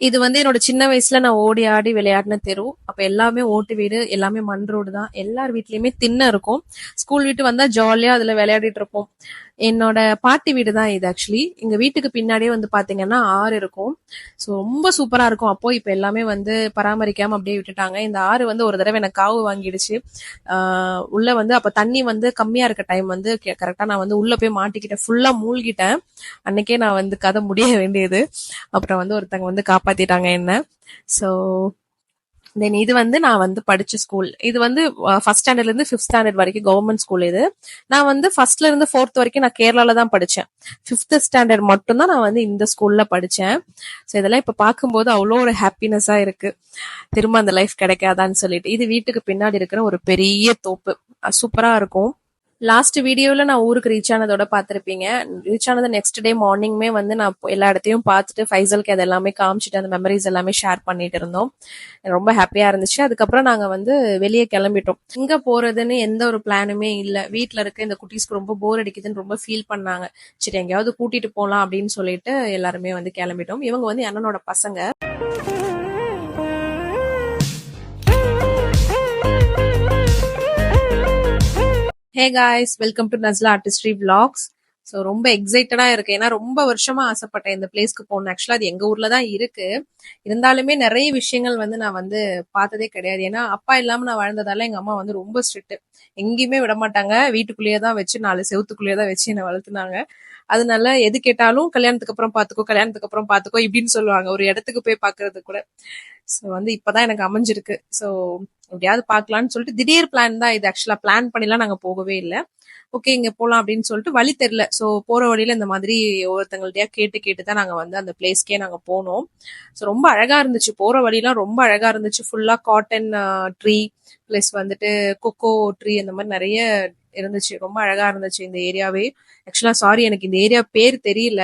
இது வந்து என்னோட சின்ன வயசுல நான் ஓடி ஆடி விளையாடின தெரு. அப்ப எல்லாமே ஓட்டு வீடு, எல்லாமே மண் ரோடு தான். எல்லார் வீட்லயுமே திண்ணை இருக்கும். ஸ்கூல் விட்டு வந்தா ஜாலியா அதுல விளையாடிட்டு இருப்போம். என்னோட பாட்டி வீடு தான் இது ஆக்சுவலி. எங்க வீட்டுக்கு பின்னாடியே வந்து பாத்தீங்கன்னா ஆறு இருக்கும். ஸோ ரொம்ப சூப்பரா இருக்கும். அப்போ இப்ப எல்லாமே வந்து பராமரிக்காம அப்படியே விட்டுட்டாங்க. இந்த ஆறு வந்து ஒரு தடவை எனக்கு காவு வாங்கிடுச்சு. உள்ள வந்து அப்ப தண்ணி வந்து கம்மியா இருக்க டைம் வந்து கரெக்டா நான் வந்து உள்ள போய் மாட்டிக்கிட்டேன். ஃபுல்லா மூழ்கிட்டேன். அன்னைக்கே நான் வந்து கதை முடிய வேண்டியது. அப்புறம் வந்து ஒருத்தங்க வந்து காப்பாத்திட்டாங்க என்ன. ஸோ தென் இது வந்து நான் வந்து படிச்ச ஸ்கூல். இது வந்து ஃபர்ஸ்ட் ஸ்டாண்டர்ட்ல இருந்து ஃபிஃப்த் ஸ்டாண்டர்ட் வரைக்கும் கவர்மெண்ட் ஸ்கூல் இது. நான் வந்து ஃபர்ஸ்ட்ல இருந்து ஃபோர்த் வரைக்கும் நான் கேரளால தான் படிச்சேன். ஃபிஃப்த் ஸ்டாண்டர்ட் மட்டும் தான் நான் வந்து இந்த ஸ்கூல்ல படிச்சேன். ஸோ இதெல்லாம் இப்ப பார்க்கும்போது அவ்வளோ ஒரு ஹாப்பினஸா இருக்கு. திரும்ப அந்த லைஃப் கிடைக்காதான்னு சொல்லிட்டு. இது வீட்டுக்கு பின்னாடி இருக்கிற ஒரு பெரிய தோப்பு. சூப்பரா இருக்கும். லாஸ்ட் வீடியோல நான் ஊருக்கு ரீச் ஆனதோட பார்த்திருப்பீங்க. ரீச் ஆனது நெக்ஸ்ட் டே மார்னிங்மே வந்து நான் எல்லா இடத்தையும் பார்த்துட்டு ஃபைசலுக்கு அது எல்லாமே காமிச்சிட்டு அந்த மெமரிஸ் எல்லாமே ஷேர் பண்ணிட்டு இருந்தோம். ரொம்ப ஹாப்பியா இருந்துச்சு. அதுக்கப்புறம் நாங்க வந்து வெளியே கிளம்பிட்டோம். எங்க போறதுன்னு எந்த ஒரு பிளானுமே இல்ல. வீட்ல இருக்க இந்த குட்டீஸ்க்கு ரொம்ப போர் அடிக்குதுன்னு ரொம்ப ஃபீல் பண்ணாங்க. சரி எங்கேயாவது கூட்டிட்டு போலாம் அப்படின்னு சொல்லிட்டு எல்லாருமே வந்து கிளம்பிட்டோம். இவங்க வந்து அண்ணனோட பசங்க. Hey guys, welcome to Nasla artistry vlogs. So ரொம்ப எக்ஸைட்டடா இருக்கு. ஏன்னா ரொம்ப வருஷமா ஆசைப்பட்டேன் இந்த பிளேஸ்க்கு போகணும். ஆக்சுவலா அது எங்க ஊர்ல தான் இருக்கு. இருந்தாலுமே நிறைய விஷயங்கள் வந்து நான் வந்து பார்த்ததே கிடையாது. ஏன்னா அப்பா இல்லாம நான் வாழ்ந்ததால எங்க அம்மா வந்து ரொம்ப ஸ்ட்ரிக்ட். எங்கேயுமே விட மாட்டாங்க. வீட்டுக்குள்ளேயே தான் வச்சு 4 செவத்துக்குள்ளேயே தான் வச்சு என்னை வளர்த்துனாங்க. அதனால எது கேட்டாலும் கல்யாணத்துக்கு அப்புறம் பாத்துக்கோ, கல்யாணத்துக்கு அப்புறம் பாத்துக்கோ இப்படின்னு சொல்லுவாங்க. ஒரு இடத்துக்கு போய் பாக்குறது கூட. ஸோ வந்து இப்பதான் எனக்கு அமைஞ்சிருக்கு. ஸோ எப்படியாவது பார்க்கலாம்னு சொல்லிட்டு திடீர் பிளான் தான் இது. ஆக்சுவலா பிளான் பண்ணிலாம் நாங்க போகவே இல்லை. ஓகே இங்க போலாம் அப்படின்னு சொல்லிட்டு வழி தெரியல. ஸோ போற வழியில இந்த மாதிரி ஒவ்வொருத்தங்கள்ட்டயா கேட்டு கேட்டு தான் நாங்க வந்து அந்த பிளேஸ்க்கே நாங்க போனோம். ஸோ ரொம்ப அழகா இருந்துச்சு. போற வழியெல்லாம் ரொம்ப அழகா இருந்துச்சு. ஃபுல்லா காட்டன் ட்ரீ பிளஸ் வந்துட்டு கொக்கோ ட்ரீ அந்த மாதிரி நிறைய இருந்துச்சு. ரொம்ப அழகா இருந்துச்சு இந்த ஏரியாவே. ஆக்சுவலா சாரி எனக்கு இந்த ஏரியா பேர் தெரியல.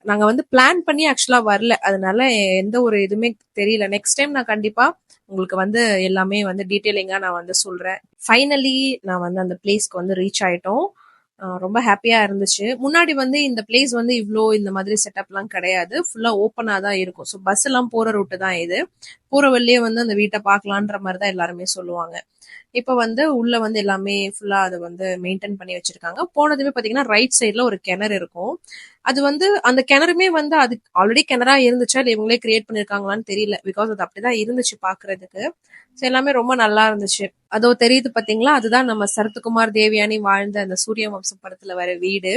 நாங்க வந்து பிளான் பண்ணி ஆக்சுவலா வரல. அதனால எந்த ஒரு இதுவுமே தெரியல. நெக்ஸ்ட் டைம் நான் கண்டிப்பா உங்களுக்கு வந்து எல்லாமே வந்து டீட்டெயிலிங்கா நான் வந்து சொல்றேன். ஃபைனலி நான் வந்து அந்த பிளேஸ்க்கு வந்து ரீச் ஆயிட்டோம். ரொம்ப ஹாப்பியா இருந்துச்சு. முன்னாடி வந்து இந்த பிளேஸ் வந்து இவ்வளோ இந்த மாதிரி செட்டப்லாம் கிடையாது. ஃபுல்லா ஓப்பனா தான் இருக்கும். ஸோ பஸ் எல்லாம் போற ரூட்டு தான் இது. போற வழியே வந்து அந்த வீட்டை பார்க்கலான்ற மாதிரி தான் எல்லாருமே சொல்லுவாங்க. இப்ப வந்து உள்ள வந்து எல்லாமே ஃபுல்லா அதை வந்து மெயின்டைன் பண்ணி வச்சிருக்காங்க. போனதுமே பாத்தீங்கன்னா ரைட் சைட்ல ஒரு கிணறு இருக்கும். அது வந்து அந்த கிணறுமே வந்து அது ஆல்ரெடி கிணறா இருந்துச்சா இல்ல இவங்களே கிரியேட் பண்ணிருக்காங்களான்னு தெரியல. பிகாஸ் அது அப்படிதான் இருந்துச்சு பாக்குறதுக்கு. ஸோ எல்லாமே ரொம்ப நல்லா இருந்துச்சு. அதோ தெரியுது பாத்தீங்களா, அதுதான் நம்ம சரத்குமார் தேவயானி வாழ்ந்த அந்த சூரிய வம்சம் படத்துல வர வீடு.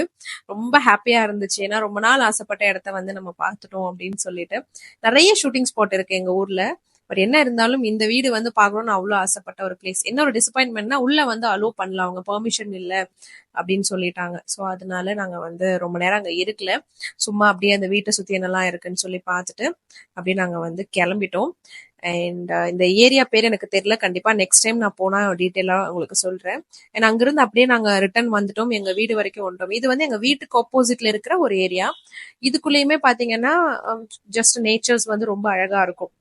ரொம்ப ஹாப்பியா இருந்துச்சு. ஏன்னா ரொம்ப நாள் ஆசைப்பட்ட இடத்த வந்து நம்ம பார்த்துட்டோம் அப்படின்னு சொல்லிட்டு. நிறைய ஷூட்டிங் ஸ்பாட் இருக்கு எங்க ஊர்ல. பட் என்ன இருந்தாலும் இந்த வீடு வந்து பார்க்கணும்னு அவ்வளோ ஆசைப்பட்ட ஒரு பிளேஸ். என்ன ஒரு டிசப்பாயின்மெண்ட்னா உள்ள வந்து அலோவ் பண்ணல, அவங்க பெர்மிஷன் இல்ல அப்படின்னு சொல்லிட்டாங்க. ஸோ அதனால நாங்க வந்து ரொம்ப நேரம் அங்க இருக்கல. சும்மா அப்படியே அந்த வீட்டை சுத்தி என்னெல்லாம் இருக்குன்னு சொல்லி பார்த்துட்டு அப்படியே நாங்க வந்து கிளம்பிட்டோம். அண்ட் இந்த ஏரியா பேர் எனக்கு தெரியல. கண்டிப்பா நெக்ஸ்ட் டைம் நான் போனா டீட்டெயிலா உங்களுக்கு சொல்றேன். அண்ட் அங்கிருந்து அப்படியே நாங்க ரிட்டர்ன் வந்துட்டோம். எங்க வீடு வரைக்கும் வந்துட்டோம். இது வந்து எங்க வீட்டுக்கு ஆப்போசிட்ல இருக்கிற ஒரு ஏரியா. இதுக்குள்ளேயுமே பாத்தீங்கன்னா ஜஸ்ட் நேச்சர்ஸ் வந்து ரொம்ப அழகா இருக்கும்.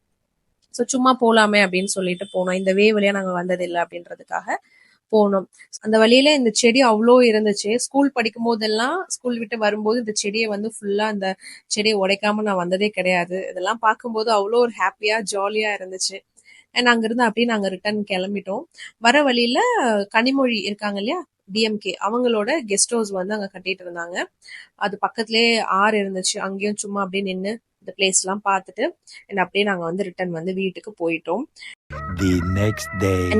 ஸோ சும்மா போலாமே அப்படின்னு சொல்லிட்டு போனோம். இந்த வே வழியா நாங்க வந்ததில்லை அப்படின்றதுக்காக போனோம். அந்த வழியில இந்த செடி அவ்வளோ இருந்துச்சு. ஸ்கூல் படிக்கும் போதெல்லாம் ஸ்கூல் விட்டு வரும்போது இந்த செடியை வந்து ஃபுல்லா அந்த செடியை உடைக்காம நான் வந்ததே கிடையாது. இதெல்லாம் பார்க்கும்போது அவ்வளோ ஒரு ஹாப்பியா ஜாலியா இருந்துச்சு. அண்ட் அங்கிருந்து அப்படியே நாங்க ரிட்டர்ன் கிளம்பிட்டோம். வர வழியில கனிமொழி இருக்காங்க இல்லையா, டிஎம்கே, அவங்களோட கெஸ்ட் ஹவுஸ் வந்து அங்க கட்டிட்டு இருந்தாங்க. அது பக்கத்துலயே ஆறு இருந்துச்சு. அங்கேயும் சும்மா அப்படியே நின்று இந்த பிளேஸ் எல்லாம் பார்த்துட்டு அண்ட் அப்படியே நாங்க வந்து ரிட்டர்ன் வந்து வீட்டுக்கு போயிட்டோம்.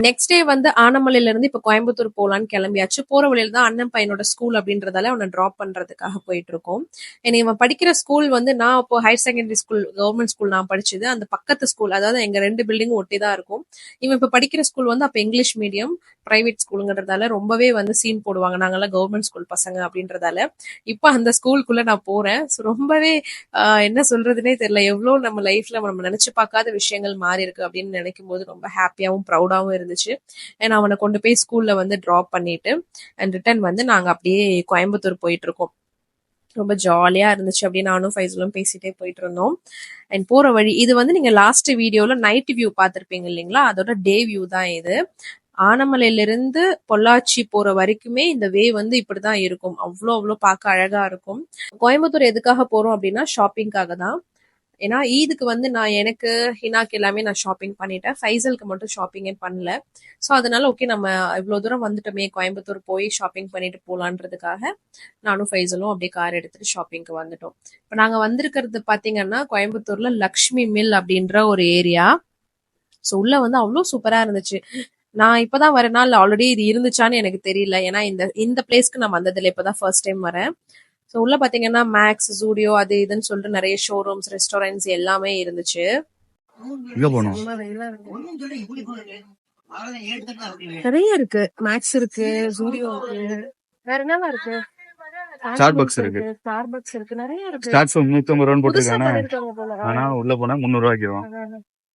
நெக்ஸ்ட் டே வந்து ஆனமலையில இருந்து இப்ப கோயம்புத்தூர் போலான்னு கிளம்பியாச்சு. போற வழியில தான் அண்ணன் பையனோட ஸ்கூல் அப்படின்றதால அவனை டிராப் பண்றதுக்காக போயிட்டு இருக்கோம். இவன் படிக்கிற ஸ்கூல் வந்து நான் இப்போ higher secondary school government school நான் படிச்சது அந்த பக்கத்து ஸ்கூல். அதாவது எங்க 2 பில்டிங்கும் ஒட்டி தான் இருக்கும். இவன் இப்ப படிக்கிற ஸ்கூல் வந்து அப்ப இங்கிலீஷ் மீடியம் பிரைவேட் ஸ்கூலுங்கிறதால ரொம்பவே வந்து சீன் போடுவாங்க. நாங்கெல்லாம் கவர்மெண்ட் ஸ்கூல் பசங்க அப்படின்றதால இப்ப அந்த ஸ்கூலுக்குள்ள நான் போறேன். ரொம்பவே என்ன சொல்றதுனே தெரியல. எவ்வளவு நம்ம லைஃப்ல நம்ம நினைச்சு பார்க்காத விஷயங்கள் மாறி இருக்கு அப்படின்னு நினைக்கும் போது ரொம்ப ஹாப்பியாவும் ப்ரௌடாவும் இருந்துச்சு. ஏன்னா அவனை கொண்டு போய் ஸ்கூல்ல வந்து டிராப் பண்ணிட்டு அண்ட் ரிட்டர்ன் வந்து நாங்க அப்படியே கோயம்புத்தூர் போயிட்டு இருக்கோம். ரொம்ப ஜாலியா இருந்துச்சு. அப்படியே நானும் ஃபைசலும் பேசிட்டே போயிட்டு இருந்தோம். அண்ட் போற வழி இது வந்து நீங்க லாஸ்ட் வீடியோல நைட் வியூ பார்த்திருப்பீங்க இல்லைங்களா, அதோட டே வியூ தான் இது. ஆனமலையிலிருந்து பொள்ளாச்சி போற வரைக்குமே இந்த வே வந்து இப்படிதான் இருக்கும். அவ்வளோ அவ்வளோ பார்க்க அழகா இருக்கும். கோயம்புத்தூர் எதுக்காக போறோம் அப்படின்னா ஷாப்பிங்காக தான். ஏன்னா ஈதுக்கு வந்து நான் எனக்கு ஹினாக்கு எல்லாமே நான் ஷாப்பிங் பண்ணிட்டேன். ஃபைசலுக்கு மட்டும் ஷாப்பிங்கே பண்ணல. ஸோ அதனால ஓகே நம்ம இவ்வளோ தூரம் வந்துட்டோமே கோயம்புத்தூர் போய் ஷாப்பிங் பண்ணிட்டு போலான்றதுக்காக நானும் ஃபைசலும் அப்படியே கார் எடுத்துட்டு ஷாப்பிங்க்கு வந்துட்டோம். இப்போ நாங்க வந்திருக்கிறது பாத்தீங்கன்னா கோயம்புத்தூர்ல லக்ஷ்மி மில் அப்படின்ற ஒரு ஏரியா. ஸோ உள்ள வந்து அவ்வளோ சூப்பரா இருந்துச்சு. நான் இப்பதான் வரேனா இல்ல ஆல்ரெடி இது இருந்துச்சான்னு எனக்கு தெரியல. ஏன்னா இந்த இந்த பிளேஸ்க்கு நான் வந்ததில்லை. இப்பதான் ஃபர்ஸ்ட் டைம் வரேன். ஸோ உள்ள பாத்தீங்கன்னா மேக்ஸ், ஜூடியோ அது இதுன்னு சொல்லிட்டு நிறைய ஷோரூம்ஸ், ரெஸ்டாரண்ட்ஸ் எல்லாமே இருந்துச்சு. எங்க போனோம்? நிறைய இருக்கு. மேக்ஸ் இருக்கு, ஜூடியோ இருக்கு, வேற என்னலாம் இருக்கு? ஸ்டார்பக்ஸ் இருக்கு. ஸ்டார்பக்ஸ் இருக்கு, நிறைய இருக்கு. ஸ்டார்ட்ஸ் 150 ரூபான்னு புதுசா போட்டிருக்கானே. பண்ணிருக்காங்க போல. ஆனா உள்ள போனா 300 ரூபாய்க்கு.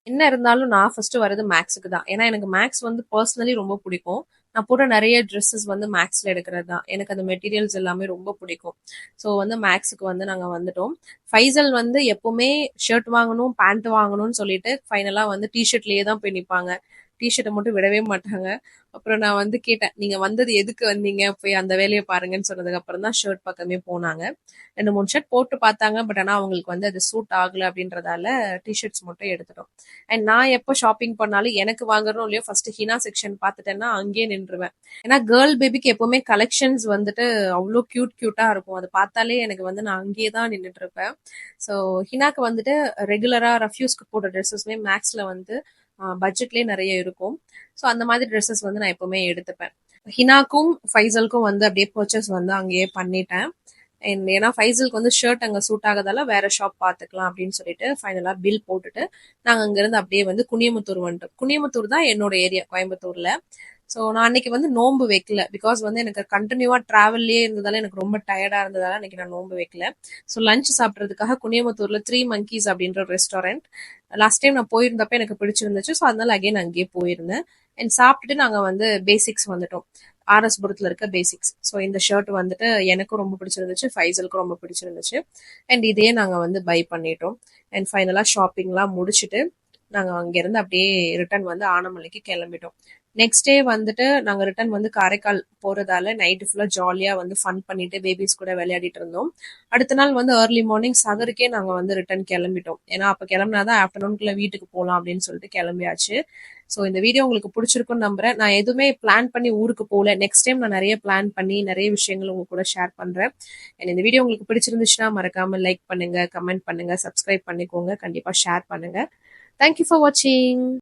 என்ன இருந்தாலும் நான் ஃபர்ஸ்ட் வரது மேக்ஸுக்கு தான். ஏன்னா எனக்கு மேக்ஸ் வந்து பர்சனலி ரொம்ப பிடிக்கும். நான் போடுற நிறைய ட்ரெஸ்ஸஸ் வந்து மேக்ஸ்ல எடுக்கிறது தான். எனக்கு அந்த மெட்டீரியல்ஸ் எல்லாமே ரொம்ப பிடிக்கும். ஸோ வந்து மேக்ஸுக்கு வந்து நாங்கள் வந்துட்டோம். ஃபைசல் வந்து எப்பவுமே ஷர்ட் வாங்கணும், பேண்ட் வாங்கணும்னு சொல்லிட்டு ஃபைனலா வந்து டிஷர்ட்லயே தான் போய் நிற்பாங்க. டிஷர்ட்டை மட்டும் விடவே மாட்டாங்க. அப்புறம் நான் வந்து கேட்டேன், நீங்க வந்தது எதுக்கு வந்தீங்க, போய் அந்த வேலையை பாருங்கன்னு சொன்னதுக்கு அப்புறம் தான் ஷர்ட் பக்கமே போனாங்க. 2 3 ஷர்ட் போட்டு பார்த்தாங்க. பட் ஆனா அவங்களுக்கு வந்து அது சூட் ஆகல அப்படின்றதால டிஷர்ட்ஸ் மட்டும் எடுத்துட்டோம். அண்ட் நான் எப்போ ஷாப்பிங் பண்ணாலும் எனக்கு வாங்குறோம் இல்லையோ ஃபர்ஸ்ட் ஹினா செக்ஷன் பார்த்துட்டேன்னா அங்கேயே நின்றுவேன். ஏன்னா கேர்ள் பேபிக்கு எப்பவுமே கலெக்ஷன்ஸ் வந்துட்டு அவ்வளோ கியூட்டா இருக்கும். அதை பார்த்தாலே எனக்கு வந்து நான் அங்கேயே தான் நின்றுட்டு இருப்பேன். ஸோ ஹினாக்கு வந்துட்டு ரெகுலரா ரஃப்யூஸ்க்கு போடுற ட்ரெஸ்ஸஸ்மே மேக்ஸ்ல வந்து பட்ஜெட்லேயே நிறைய இருக்கும். ஸோ அந்த மாதிரி ட்ரெஸ்ஸஸ் வந்து நான் எப்பவுமே எடுத்துப்பேன். ஹினாக்கும் ஃபைசலுக்கும் வந்து அப்படியே பர்ச்சேஸ் வந்து அங்கேயே பண்ணிட்டேன். ஏன்னா ஃபைசலுக்கு வந்து ஷர்ட் அங்கே சூட் ஆகாதால வேற ஷாப் பார்த்துக்கலாம் அப்படின்னு சொல்லிட்டு ஃபைனலாக பில் போட்டுட்டு நாங்கள் அங்கேருந்து அப்படியே வந்து குனியமுத்தூர் வந்துட்டோம். குனியமுத்தூர் தான் என்னோட ஏரியா கோயம்புத்தூர்ல. ஸோ நான் அன்னைக்கு வந்து நோன்பு வைக்கல. பிகாஸ் வந்து எனக்கு கண்டினியூவா டிராவல்லே இருந்ததால எனக்கு ரொம்ப டயர்டா இருந்ததால அன்னைக்கு நான் நோன்பு வைக்கல. ஸோ லஞ்ச் சாப்பிட்றதுக்காக குனியமுத்தூர்ல 3 Monkeys அப்படின்ற ஒரு ரெஸ்டாரண்ட் லாஸ்ட் டைம் நான் போயிருந்தப்ப எனக்கு பிடிச்சிருந்துச்சு. ஸோ அதனால அகைன் அங்கேயே போயிருந்தேன். அண்ட் சாப்பிட்டுட்டு நாங்கள் வந்து பேசிக்ஸ் வந்துட்டோம். ஆர்எஸ்புரத்துல இருக்க பேசிக்ஸ். ஸோ இந்த ஷர்ட் வந்துட்டு எனக்கும் ரொம்ப பிடிச்சிருந்துச்சு, ஃபைசலுக்கும் ரொம்ப பிடிச்சிருந்துச்சு. அண்ட் இதையே நாங்கள் வந்து பை பண்ணிட்டோம். அண்ட் ஃபைனலாக ஷாப்பிங்லாம் முடிச்சுட்டு நாங்கள் அங்கேருந்து அப்படியே ரிட்டர்ன் வந்து ஆனமலைக்கு கிளம்பிட்டோம். நெக்ஸ்ட் டே வந்துட்டு நாங்கள் ரிட்டர்ன் வந்து காரைக்கால் போகிறதால நைட்டு ஃபுல்லாக ஜாலியாக வந்து ஃபன் பண்ணிட்டு பேபிஸ் கூட விளையாடிட்டு இருந்தோம். அடுத்த நாள் வந்து ஏர்லி மார்னிங் சகருக்கே நாங்கள் வந்து ரிட்டர்ன் கிளம்பிட்டோம். ஏன்னா அப்போ கிளம்பினாதான் ஆஃப்டர்நூன்குள்ள வீட்டுக்கு போகலாம் அப்படின்னு சொல்லிட்டு கிளம்பியாச்சு. ஸோ இந்த வீடியோ உங்களுக்கு பிடிச்சிருக்குன்னு நம்புறேன். நான் எதுவுமே பிளான் பண்ணி ஊருக்கு போகல. நெக்ஸ்ட் டைம் நான் நிறைய பிளான் பண்ணி நிறைய விஷயங்கள் உங்க கூட ஷேர் பண்றேன். இந்த வீடியோ உங்களுக்கு பிடிச்சிருந்துச்சுன்னா மறக்காம லைக் பண்ணுங்க, கமெண்ட் பண்ணுங்க, சப்ஸ்கிரைப் பண்ணிக்கோங்க, கண்டிப்பா ஷேர் பண்ணுங்க. தேங்க்யூ ஃபார் வாட்சிங்.